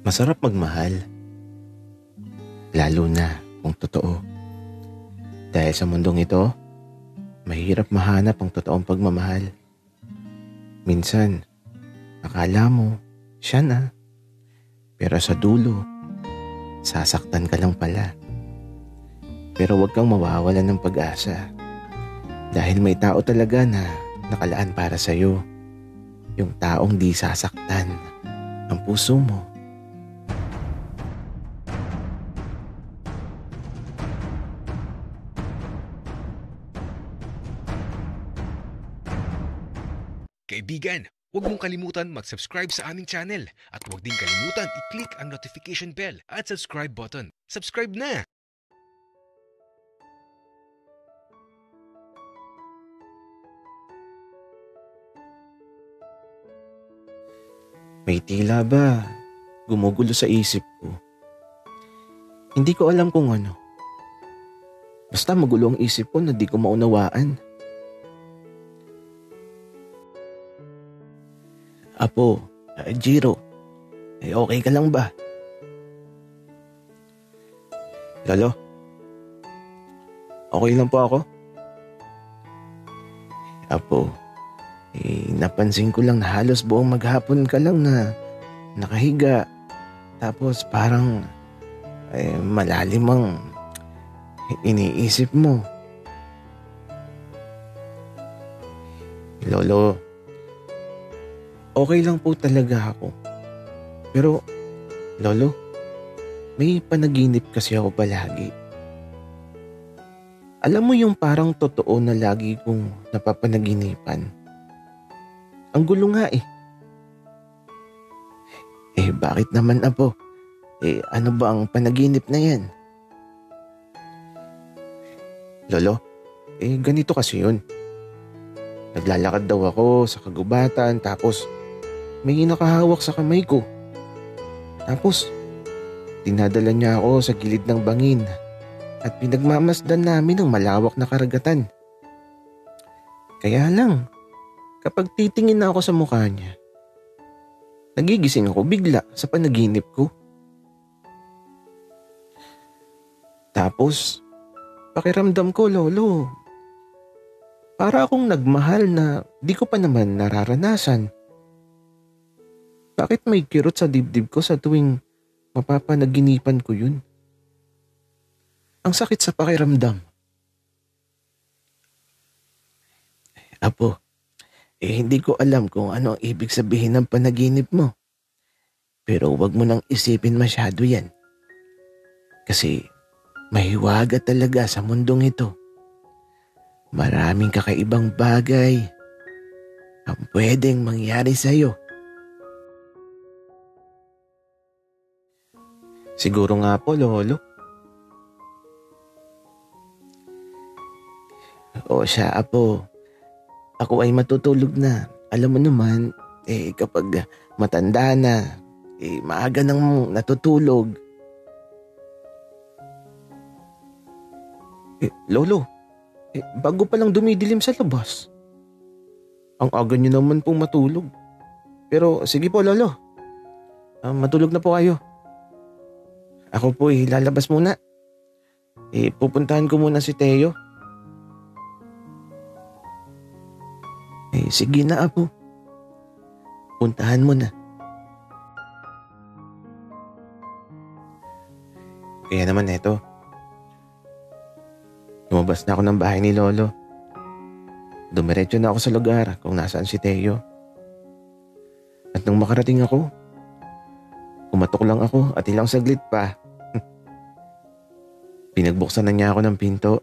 Masarap magmahal, lalo na kung totoo. Dahil sa mundong ito, mahirap mahanap ang totoong pagmamahal. Minsan, akala mo, siya na. Pero sa dulo, sasaktan ka lang pala. Pero huwag kang mawawalan ng pag-asa. Dahil may tao talaga na nakalaan para sa'yo. Yung taong di sasaktan ang puso mo. Kaibigan, huwag mong kalimutan mag-subscribe sa aming channel at huwag din kalimutan i-click ang notification bell at subscribe button. Subscribe na! May tila ba gumugulo sa isip ko. Hindi ko alam kung ano. Basta magulo ang isip ko na di ko maunawaan. Apo, Jiro, okay ka lang ba? Lolo, okay lang po ako? Apo, napansin ko lang na halos buong maghapon ka lang na nakahiga. Tapos parang malalim ang iniisip mo. Lolo, okay lang po talaga ako. Pero, Lolo, may panaginip kasi ako palagi. Alam mo yung parang totoo na lagi kong napapanaginipan. Ang gulo nga eh. Bakit naman apo? Ano ba ang panaginip na yan? Lolo, ganito kasi yun. Naglalakad daw ako sa kagubatan tapos may nakahawak sa kamay ko. Tapos, dinadala niya ako sa gilid ng bangin at pinagmamasdan namin ang malawak na karagatan. Kaya lang, kapag titingin na ako sa mukha niya, nagigising ako bigla sa panaginip ko. Tapos, pakiramdam ko, Lolo, para akong nagmahal na di ko pa naman nararanasan. Bakit may kirot sa dibdib ko sa tuwing mapapanaginipan ko yun? Ang sakit sa pakiramdam. Apo, hindi ko alam kung ano ang ibig sabihin ng panaginip mo. Pero huwag mo nang isipin masyado yan. Kasi mahiwaga talaga sa mundong ito. Maraming kakaibang bagay ang pwedeng mangyari sa'yo. Siguro nga po, Lolo. O siya, Apo. Ako ay matutulog na. Alam mo naman, kapag matanda na, maaga nang natutulog. Lolo, bago pa lang dumidilim sa labas. Ang aga niyo naman pong matulog. Pero sige po, Lolo. Matulog na po kayo. Ako po lalabas muna. Pupuntahan ko muna si Teo. Sige na, Apo. Puntahan mo na. Kaya naman eto. Lumabas na ako ng bahay ni Lolo. Dumiretso na ako sa lugar kung nasaan si Teo. At nung makarating ako, kumatok lang ako at ilang saglit pa. Pinagbuksan na niya ako ng pinto.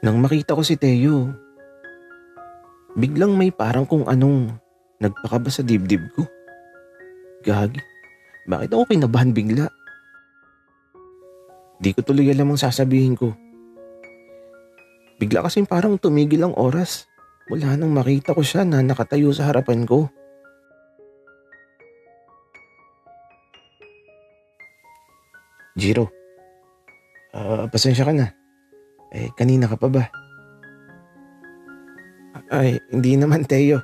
Nang makita ko si Teo, biglang may parang kung anong nagpakaba sa dibdib ko. Gagi, bakit ako kinabahan bigla? Di ko tuloy alam ang sasabihin ko. Bigla kasing parang tumigil ang oras mula nang makita ko siya na nakatayo sa harapan ko. Jiro, pasensya ka na. Kanina ka pa ba? Ay, hindi naman, Teo.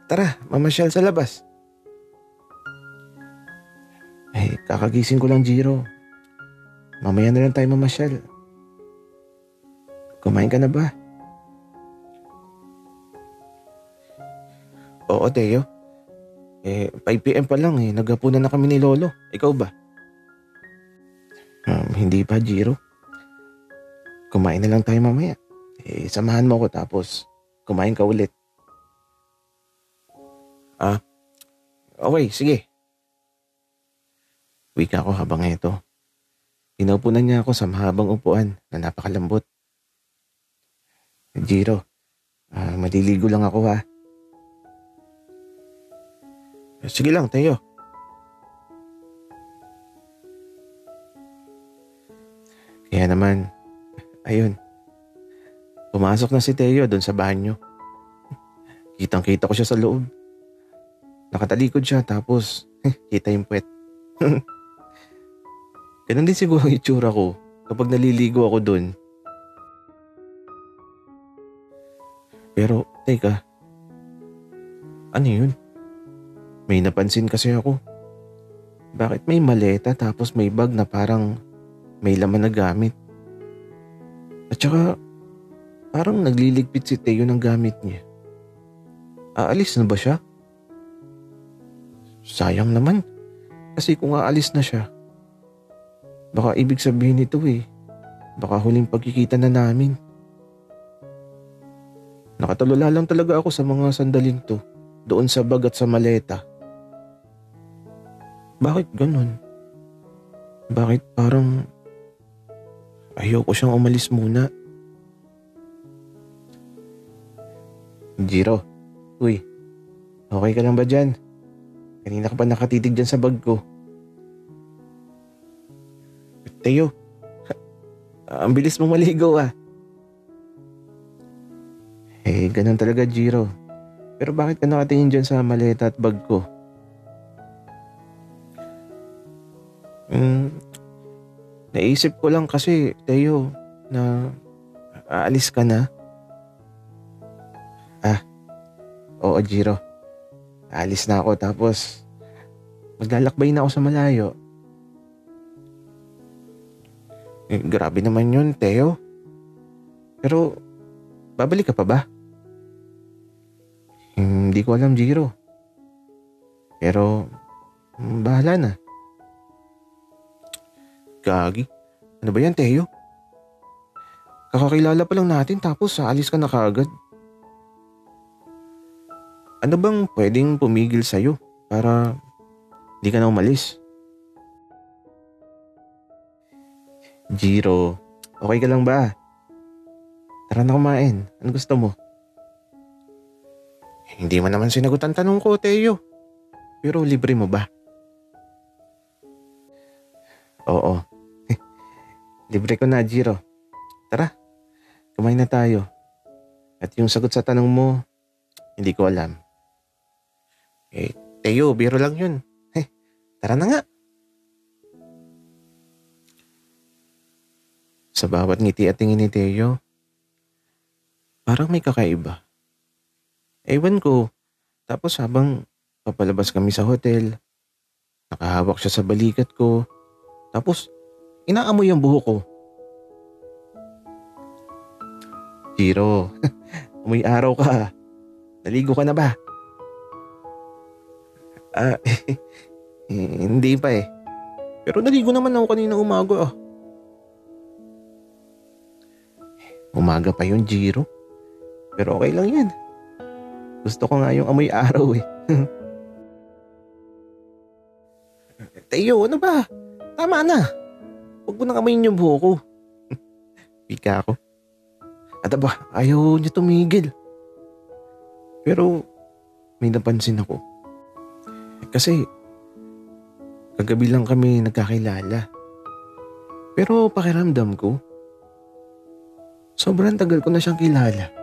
Tara, mamasyal sa labas. Kakagising ko lang, Jiro. Mamaya na lang tayo mamasyal. Kumain ka na ba? Oo, Teo. 5 PM pa lang naghapunan na kami ni Lolo. Ikaw ba? Hindi pa, Jiro. Kumain na lang tayo mamaya. Samahan mo ako tapos kumain ka ulit. Okay, sige. Wika ko habang ito. Pinaupunan niya ako sa mahabang upuan na napakalambot. Jiro, maliligo lang ako ha. Sige lang, Teo. Kaya naman, ayun. Pumasok na si Teo doon sa banyo. Kitang-kita ko siya sa loob. Nakatalikod siya tapos kita yung puwet. Ganun din siguro ang itsura ko kapag naliligo ako doon. Pero, teka. Ano yun? May napansin kasi ako. Bakit may maleta tapos may bag na parang may laman na gamit? At saka, parang nagliligpit si Teo ng gamit niya. Aalis na ba siya? Sayang naman. Kasi kung aalis na siya, baka ibig sabihin nito baka huling pagkikita na namin. Nakatulala lang talaga ako sa mga sandaling to, doon sa bag at sa maleta. Bakit ganun? Bakit parang ayoko siyang umalis muna? Jiro, uy, okay ka lang ba dyan? Kanina ka pa nakatitig dyan sa bag ko. Teo, ang bilis mong maligo ganun talaga, Jiro. Pero bakit ka nakatingin dyan sa maleta at bag ko? Naisip ko lang kasi, Teo, na aalis ka na. Oo, Jiro. Aalis na ako tapos maglalakbay na ako sa malayo. Grabe naman yun, Teo. Pero, babalik ka pa ba? Hindi ko alam, Jiro. Pero, bahala na. Gagi. Ano ba yan, Teo? Kakakilala pa lang natin tapos aalis ka na kaagad. Ano bang pwedeng pumigil sa'yo para di ka na umalis? Jiro, okay ka lang ba? Tara na kumain. Ano gusto mo? Hindi mo naman sinagot ang tanong ko, Teo. Pero libre mo ba? Oo. Libre ko na, Jiro. Tara, kumain na tayo. At yung sagot sa tanong mo, hindi ko alam. Teo, biro lang yun. Tara na nga. Sa bawat ngiti at tingin ni Teo, parang may kakaiba. Ewan ko, tapos habang papalabas kami sa hotel, nakahawak siya sa balikat ko, tapos inaamoy ang buhok ko. Jiro, amoy araw ka. Naligo ka na ba? Hindi pa Pero naligo naman ako kanina umaga Umaga pa yun, Jiro. Pero okay lang yan. Gusto ko nga yung amoy araw Teo, ano ba? Tama na. Huwag mo nang amoyin yung buhok ko. Pika ako. At aba, ayaw niya tumigil. Pero may napansin ako. Kasi kagabi lang kami nagkakilala. Pero pakiramdam ko, sobrang tagal ko na siyang kilala.